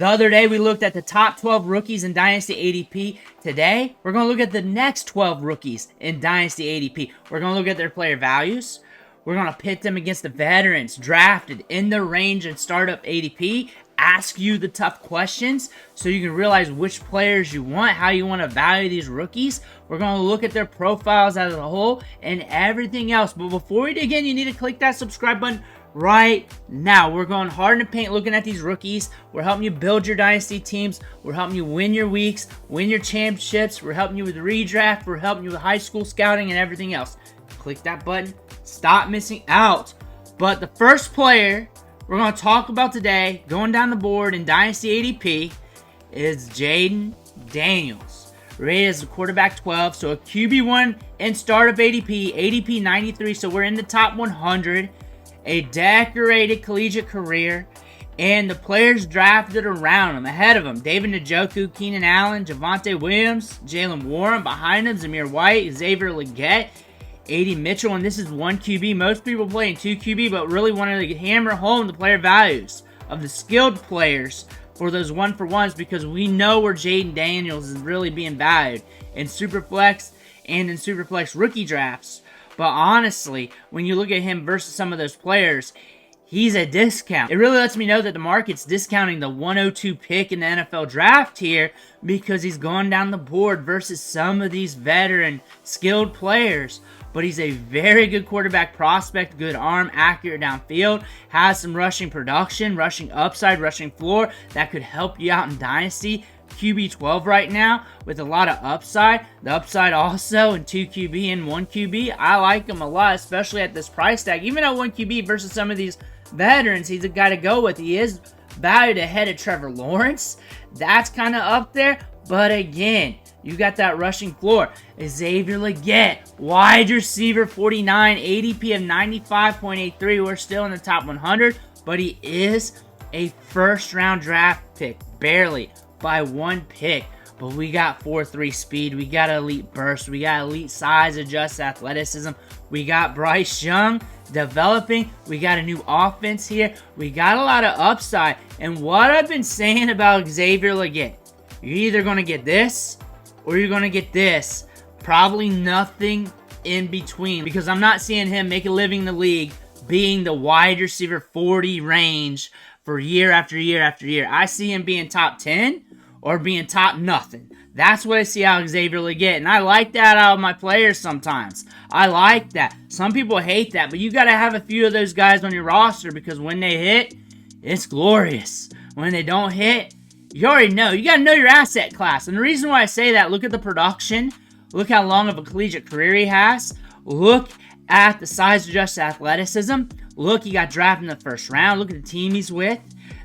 The other day, we looked at the top 12 rookies in Dynasty ADP. Today, we're going to look at the next 12 rookies in Dynasty ADP. We're going to look at their player values. We're going to pit them against the veterans drafted in their range and startup ADP. Ask you the tough questions so you can realize which players you want, how you want to value these rookies. We're going to look at their profiles as a whole and everything else. But before we dig in, you need to click that subscribe button right now. We're going hard in the paint looking at these rookies. We're helping you build your dynasty teams. We're helping you win your weeks, win your championships. We're helping you with redraft. We're helping you with high school scouting and everything else. Click that button. Stop missing out. But the first player we're going to talk about today, going down the board in Dynasty ADP, is Jayden Daniels. Rated as a quarterback 12, so a QB1 in startup ADP, ADP 93, so we're in the top 100. A decorated collegiate career, and the players drafted around him, ahead of him: David Njoku, Keenan Allen, Javonte Williams, Jalen Warren. Behind him, Zamir White, Xavier Legette, AD Mitchell, and this is 1 QB. Most people play in 2 QB, but really wanted to hammer home the player values of the skilled players for those 1-for-1s because we know where Jayden Daniels is really being valued in Superflex and in Superflex rookie drafts. But honestly, when you look at him versus some of those players, he's a discount. It really lets me know that the market's discounting the 102 pick in the NFL draft here because he's gone down the board versus some of these veteran skilled players. But he's a very good quarterback prospect, good arm, accurate downfield, has some rushing production, rushing upside, rushing floor that could help you out in Dynasty. QB12 right now with a lot of upside. The upside also in 2 QB and 1 QB. I like him a lot, especially at this price tag. Even at 1 QB versus some of these veterans, he's a guy to go with. He is valued ahead of Trevor Lawrence. That's kind of up there. But again, you got that rushing floor. Xavier Legette, wide receiver 49, ADP of 95.83. We're still in the top 100, but he is a first-round draft pick, barely, by 1 pick. But we got 4.3 speed, we got elite burst, we got elite size, adjust athleticism, we got Bryce Young developing, we got a new offense here, we got a lot of upside. And what I've been saying about Xavier Legette, you're either going to get this or you're going to get this. Probably nothing in between, because I'm not seeing him make a living in the league being the wide receiver 40 range for year after year after year. I see him being top 10 or being top nothing. That's what I see out of Xavier Legette, and I like that out of my players sometimes. I like that. Some people hate that, but you got to have a few of those guys on your roster because when they hit, it's glorious. When they don't hit, you already know. You got to know your asset class. And the reason why I say that, look at the production. Look how long of a collegiate career he has. Look at the size adjusted athleticism. Look, he got drafted in the first round. Look at the team he's with.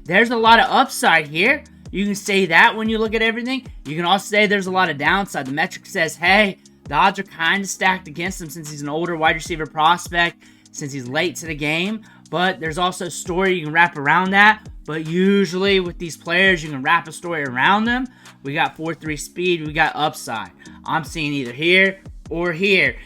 There's a lot of upside here. You can say that when you look at everything. You can also say there's a lot of downside. The metric says, hey, the odds are kind of stacked against him since he's an older wide receiver prospect, since he's late to the game. But there's also a story you can wrap around that. But usually with these players, you can wrap a story around them. We got 4.3 speed. We got upside. I'm seeing either here or here.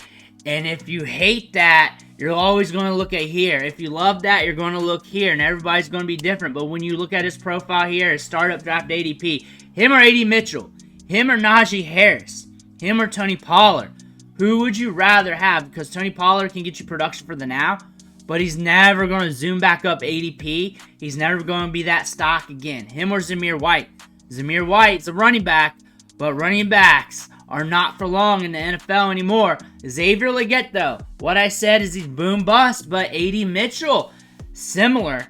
And if you hate that, you're always going to look at here. If you love that, you're going to look here. And everybody's going to be different. But when you look at his profile here, his startup draft ADP, him or AD Mitchell, him or Najee Harris, him or Tony Pollard, who would you rather have? Because Tony Pollard can get you production for the now, but he's never going to zoom back up ADP. He's never going to be that stock again. Him or Zamir White. Zamir White's a running back, but running backs are not for long in the NFL anymore. Xavier Legette, though, what I said is he's boom bust, but AD Mitchell, similar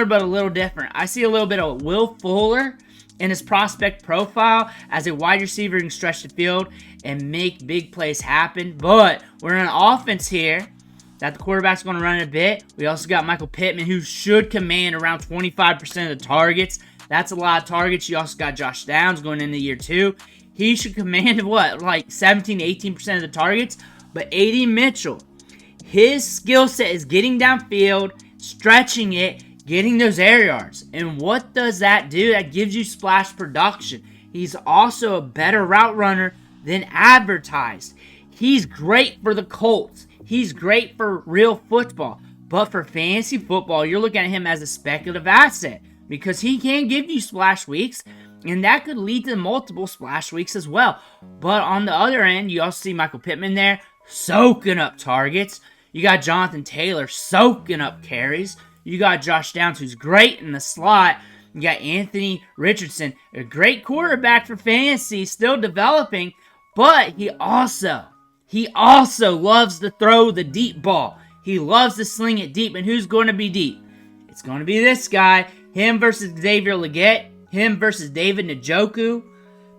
but a little different. I see a little bit of Will Fuller in his prospect profile as a wide receiver who can stretch the field and make big plays happen. But we're in an offense here that the quarterback's going to run a bit. We also got Michael Pittman, who should command around 25% of the targets. That's a lot of targets. You also got Josh Downs going into year 2. He should command, what, like 17 to 18% of the targets? But AD Mitchell, his skill set is getting downfield, stretching it, getting those air yards. And what does that do? That gives you splash production. He's also a better route runner than advertised. He's great for the Colts. He's great for real football. But for fantasy football, you're looking at him as a speculative asset because he can give you splash weeks, and that could lead to multiple splash weeks as well. But on the other end, you also see Michael Pittman there soaking up targets. You got Jonathan Taylor soaking up carries. You got Josh Downs, who's great in the slot. You got Anthony Richardson, a great quarterback for fantasy, still developing, but he also loves to throw the deep ball. He loves to sling it deep, and who's going to be deep? It's going to be this guy. Him versus Xavier Legette. Him versus David Njoku.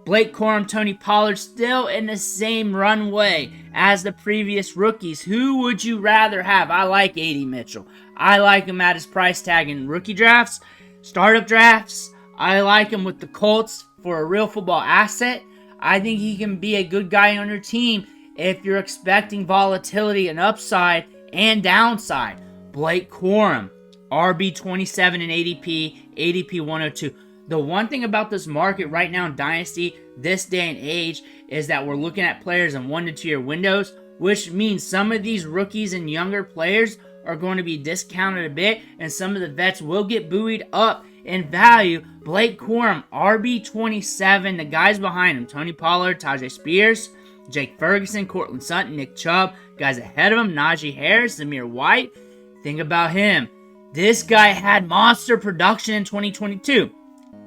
Blake Corum, Tony Pollard still in the same runway as the previous rookies. Who would you rather have? I like A.D. Mitchell. I like him at his price tag in rookie drafts, startup drafts. I like him with the Colts for a real football asset. I think he can be a good guy on your team if you're expecting volatility and upside and downside. Blake Corum, RB27 in ADP, ADP 102. The one thing about this market right now in Dynasty, this day and age, is that we're looking at players in 1 to 2 year windows, which means some of these rookies and younger players are going to be discounted a bit, and some of the vets will get buoyed up in value. Blake Corum, RB27, the guys behind him, Tony Pollard, Tajay Spears, Jake Ferguson, Cortland Sutton, Nick Chubb, guys ahead of him, Najee Harris, Zamir White. Think about him. This guy had monster production in 2022.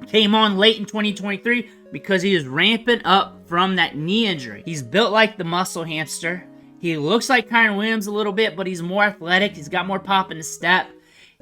Came on late in 2023 because he is ramping up from that knee injury. He's built like the muscle hamster. He looks like Kyren Williams a little bit, but he's more athletic. He's got more pop in his step.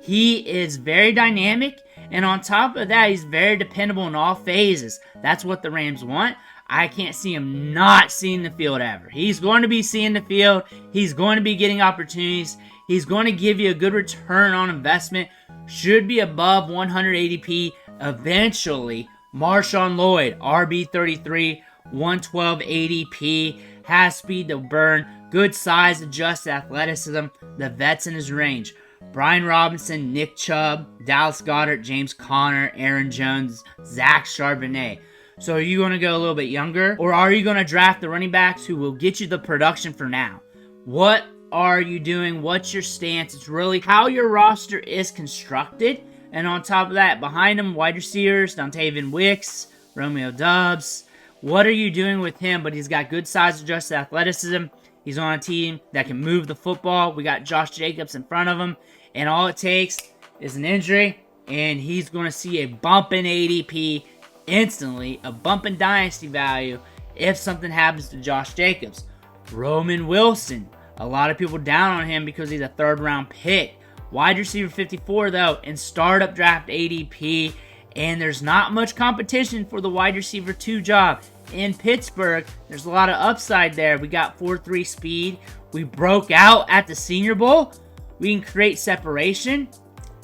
He is very dynamic, and on top of that, he's very dependable in all phases. That's what the Rams want. I can't see him not seeing the field ever. He's going to be seeing the field. He's going to be getting opportunities. He's going to give you a good return on investment. Should be above 100 ADP eventually. Marshawn Lloyd, RB33, 112 ADP, has speed to burn, good size, adjusted athleticism, the vets in his range. Brian Robinson, Nick Chubb, Dallas Goedert, James Conner, Aaron Jones, Zach Charbonnet. So are you going to go a little bit younger, or are you going to draft the running backs who will get you the production for now? What are you doing? What's your stance? It's really how your roster is constructed. And on top of that, behind him, wide receivers, Dontavian Wicks, Romeo Doubs. What are you doing with him? But he's got good size, adjusted athleticism. He's on a team that can move the football. We got Josh Jacobs in front of him. And all it takes is an injury, and he's going to see a bump in ADP instantly, a bump in dynasty value if something happens to Josh Jacobs. Roman Wilson. A lot of people down on him because he's a third-round pick. Wide receiver 54, though, in startup draft ADP, and there's not much competition for the wide receiver 2 job. In Pittsburgh, there's a lot of upside there. We got 4.3 speed. We broke out at the Senior Bowl. We can create separation.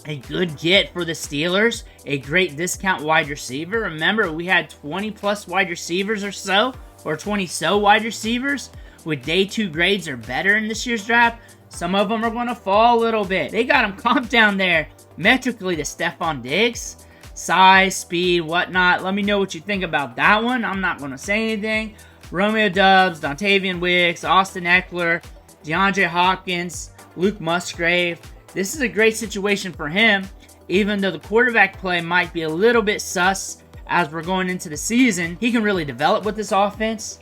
A good get for the Steelers. A great discount wide receiver. Remember, we had 20-plus wide receivers or so, or 20-so wide receivers with day 2 grades or better in this year's draft. Some of them are going to fall a little bit. They got him comped down there metrically to Stephon Diggs. Size, speed, whatnot. Let me know what you think about that one. I'm not going to say anything. Romeo Doubs, Dontavian Wicks, Austin Eckler, DeAndre Hopkins, Luke Musgrave. This is a great situation for him, even though the quarterback play might be a little bit sus as we're going into the season. He can really develop with this offense,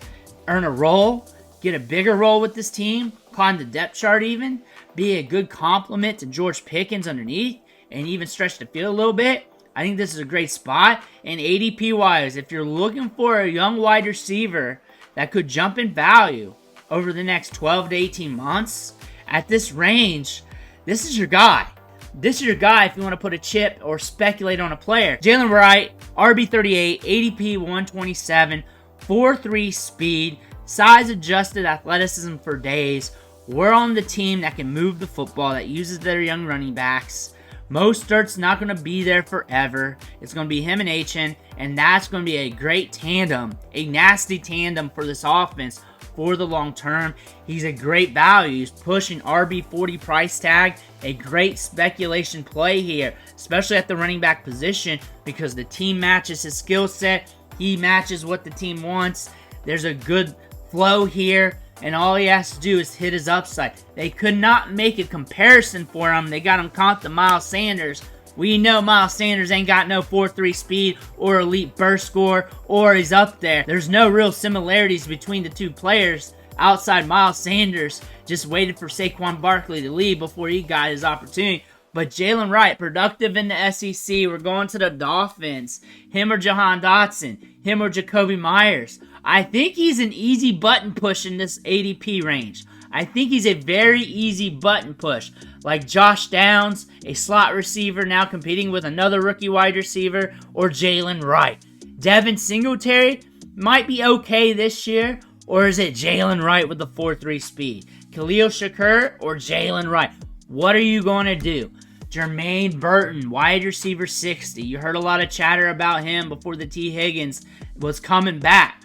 earn a role, get a bigger role with this team, climb the depth chart even, be a good complement to George Pickens underneath, and even stretch the field a little bit. I think this is a great spot. And ADP-wise, if you're looking for a young wide receiver that could jump in value over the next 12 to 18 months, at this range, this is your guy. This is your guy if you want to put a chip or speculate on a player. Jalen Wright, RB38, ADP 127, 4.3 speed, size adjusted athleticism for days. We're on the team that can move the football, that uses their young running backs. Mostert's not going to be there forever. It's going to be him and Achane, and that's going to be a great tandem, a nasty tandem for this offense for the long term. He's a great value. He's pushing RB40 price tag, a great speculation play here, especially at the running back position because the team matches his skill set. He matches what the team wants. There's a good flow here, and all he has to do is hit his upside. They could not make a comparison for him. They got him comped to Miles Sanders, We know Miles Sanders ain't got no 4.3 speed or elite burst score, or he's up there. There's no real similarities between the two players outside Miles Sanders. Just waited for Saquon Barkley to leave before he got his opportunity. But Jalen Wright, productive in the SEC. We're going to the Dolphins. Him or Jahan Dotson. Him or Jacoby Myers. I think he's an easy button push in this ADP range. I think he's a very easy button push. Like Josh Downs, a slot receiver now competing with another rookie wide receiver, or Jalen Wright. Devin Singletary might be okay this year, or is it Jalen Wright with the 4.3 speed? Khalil Shakur or Jalen Wright? What are you going to do? Jermaine Burton, wide receiver 60. You heard a lot of chatter about him before the T. Higgins was coming back.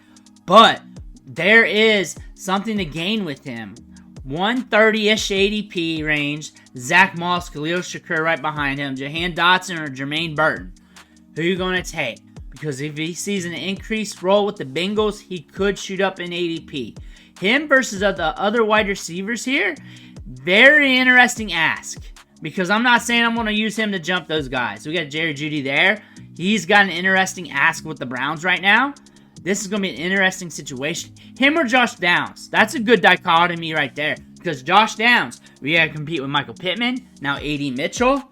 But there is something to gain with him. 130-ish ADP range. Zach Moss, Khalil Shakur right behind him. Jahan Dotson or Jermaine Burton. Who are you going to take? Because if he sees an increased role with the Bengals, he could shoot up in ADP. Him versus the other wide receivers here, very interesting ask. Because I'm not saying I'm going to use him to jump those guys. We got Jerry Jeudy there. He's got an interesting ask with the Browns right now. This is going to be an interesting situation. Him or Josh Downs. That's a good dichotomy right there. Because Josh Downs, we got to compete with Michael Pittman. Now A.D. Mitchell.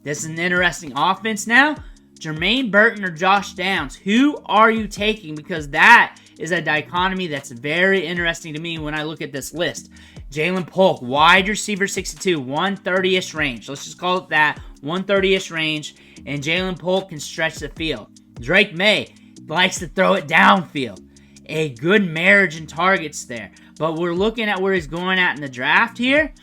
This is an interesting offense now. Jermaine Burton or Josh Downs. Who are you taking? Because that is a dichotomy that's very interesting to me when I look at this list. Jalen Pulk, wide receiver 62, 130-ish range. Let's just call it that, 130-ish range. And Jalen Pulk can stretch the field. Drake May likes to throw it downfield. A good marriage in targets there. But we're looking at where he's going at in the draft here.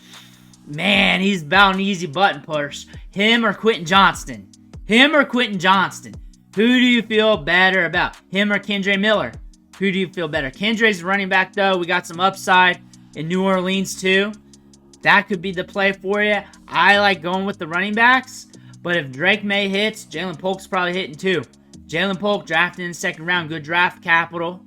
Man, he's about an easy button push. Him or Quentin Johnston? Him or Quentin Johnston? Who do you feel better about? Him or Kendre Miller? Who do you feel better? Kendre's running back, though. We got some upside in New Orleans, too. That could be the play for you. I like going with the running backs. But if Drake May hits, Jalen Polk's probably hitting, too. Jalen Polk drafted in the second round. Good draft capital.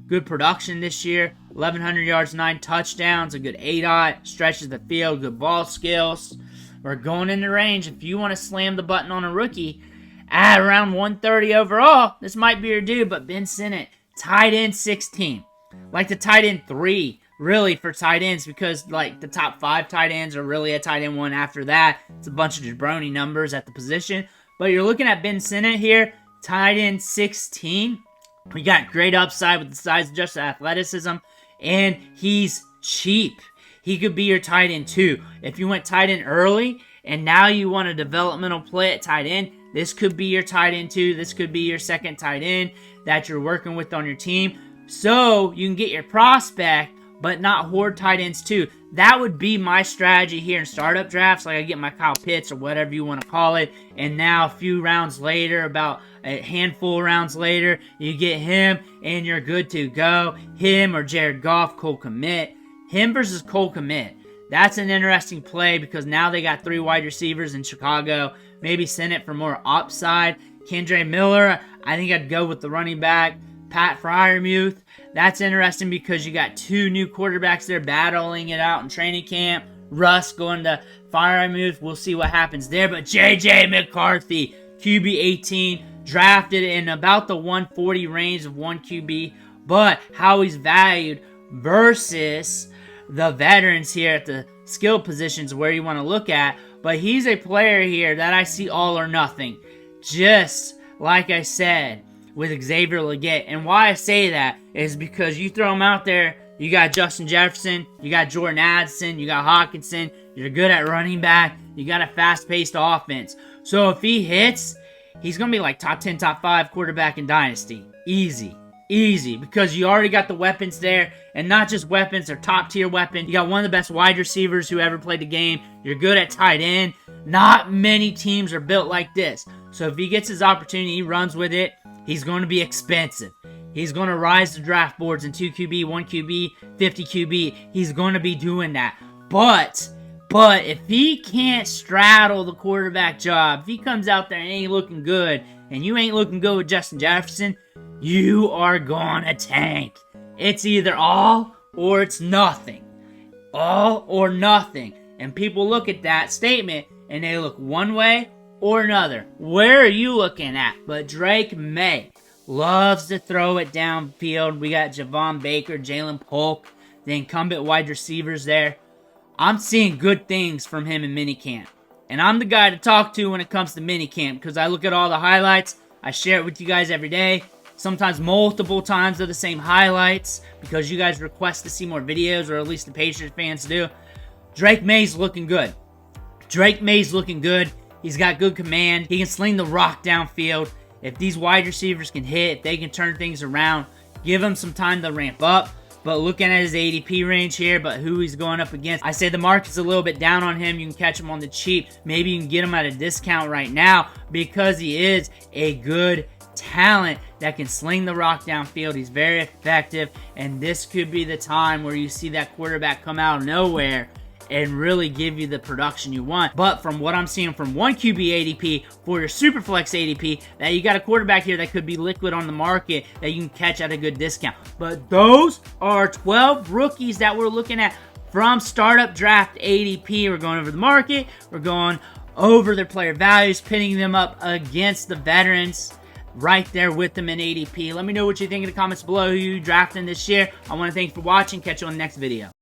Good production this year. 1,100 yards, 9 touchdowns. A good ADOT. Stretches the field. Good ball skills. We're going in the range. If you want to slam the button on a rookie at around 130 overall, this might be your dude. But Ben Sinnott, tight end 16. Like the tight end 3, really, for tight ends. Because, like, the top 5 tight ends are really a tight end 1 after that. It's a bunch of jabroni numbers at the position. But you're looking at Ben Sinnott here. Tight end 16. We got great upside with the size, just athleticism. And he's cheap. He could be your tight end 2. If you went tight end early and now you want a developmental play at tight end, this could be your tight end 2. This could be your second tight end that you're working with on your team. So you can get your prospect, but not hoard tight ends too. That would be my strategy here in startup drafts. Like I get my Kyle Pitts or whatever you want to call it. And now a few rounds later, about a handful of rounds later, you get him and you're good to go. Him or Jared Goff, Cole Kmet. Him versus Cole Kmet. That's an interesting play because now they got 3 wide receivers in Chicago. Maybe send it for more upside. Kendre Miller, I think I'd go with the running back. Pat Freiermuth. That's interesting because you got 2 new quarterbacks there battling it out in training camp. Russ going to Freiermuth. We'll see what happens there. But J.J. McCarthy, QB 18, drafted in about the 140 range of 1 QB. But how he's valued versus the veterans here at the skill positions where you want to look at. But he's a player here that I see all or nothing. Just like I said with Xavier Legette. And why I say that is because you throw him out there, you got Justin Jefferson, you got Jordan Addison, you got Hawkinson, you're good at running back, you got a fast-paced offense. So if he hits, he's going to be like top 10, top 5 quarterback in Dynasty. Easy. Easy. Because you already got the weapons there. And not just weapons, they're top-tier weapons. You got one of the best wide receivers who ever played the game. You're good at tight end. Not many teams are built like this. So if he gets his opportunity, he runs with it. He's going to be expensive. He's going to rise the draft boards in 2 QB, 1 QB, 50 QB. He's going to be doing that. But if he can't straddle the quarterback job, if he comes out there and ain't looking good, and you ain't looking good with Justin Jefferson, you are gonna tank. It's either all or it's nothing. All or nothing. And people look at that statement and they look one way or another. Where are you looking at? But Drake May loves to throw it downfield. We got Javon Baker, Jalen Pulk, the incumbent wide receivers there. I'm seeing good things from him in minicamp. And I'm the guy to talk to when it comes to minicamp because I look at all the highlights. I share it with you guys every day. Sometimes multiple times of the same highlights because you guys request to see more videos, or at least the Patriots fans do. Drake May's looking good. Drake May's looking good. He's got good command. He can sling the rock downfield. If these wide receivers can hit, if they can turn things around, give him some time to ramp up. But looking at his ADP range here, but who he's going up against, I say the market's a little bit down on him. You can catch him on the cheap. Maybe you can get him at a discount right now because he is a good talent that can sling the rock downfield. He's very effective, and this could be the time where you see that quarterback come out of nowhere and really give you the production you want. But from what I'm seeing from one QB ADP for your Superflex ADP, that you got a quarterback here that could be liquid on the market that you can catch at a good discount. But those are 12 rookies that we're looking at from Startup Draft ADP. We're going over the market. We're going over their player values, pitting them up against the veterans right there with them in ADP. Let me know what you think in the comments below. Who you drafting this year? I want to thank you for watching. Catch you on the next video.